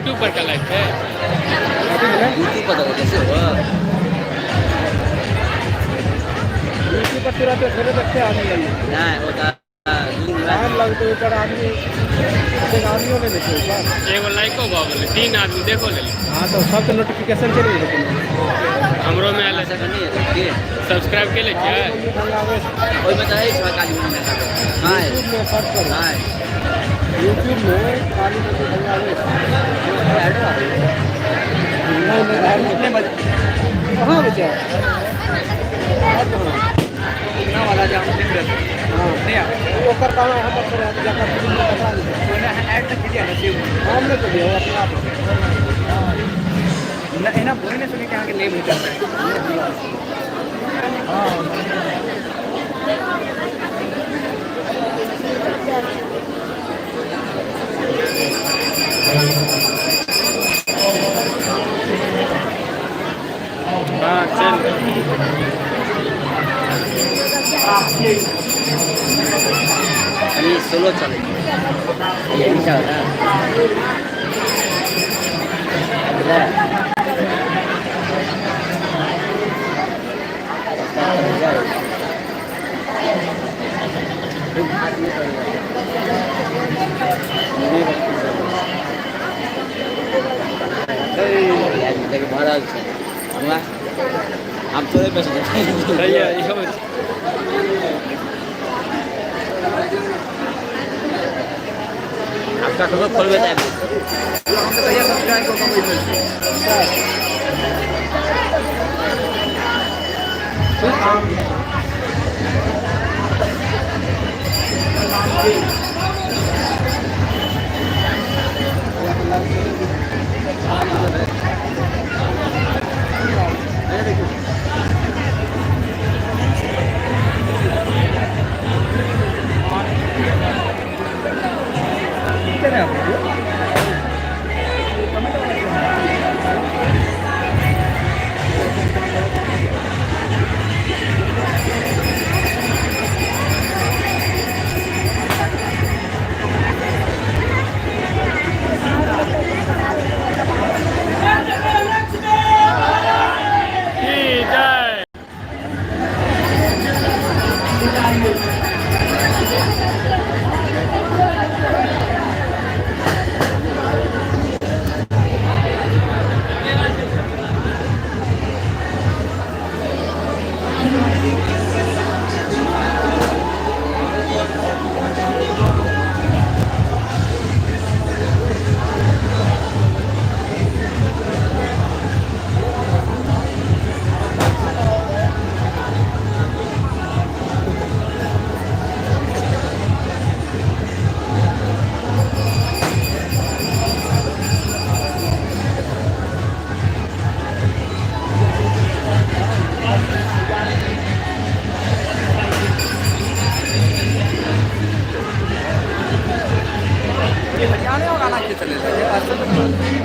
YouTube पर का live है। YouTube पर तो कैसे हुआ? यूट्यूब पर तुरंत फिर देखते आने लगी ना होता टाइम लगते ऊपर आदमी आदमियों ने देखे ऊपर एगो लाइको बोले 3 आदमी देखो ले हाँ तो सब नोटिफिकेशन चली लेकिन हमरो में आले ऐसा नहीं है देखिए सब्सक्राइब के लिए क्या है। कोई बता है इसमें काली मुंह में हां यूट्यूब में सर्च करो हां यूट्यूब में काली नदी भैया ऐड आ रही है नहीं कितने बजे कहाँ बचे ना वाला जाम नहीं रहता हाँ नहीं वो करता है हम पर जाकर फिल्म में बता देते कोई ना ऐड तक किया ना सेव हमने तो दिया अपने आप ना ना बोलने सुने के आगे ले भेजा हाँ चल ये सोलो चले ये क्या होता हम तो पैसे सही है ये आपका खबर खोल देता है हम तो भैया सब्सक्राइब को कम जय हरियाणा और गाना के चले थे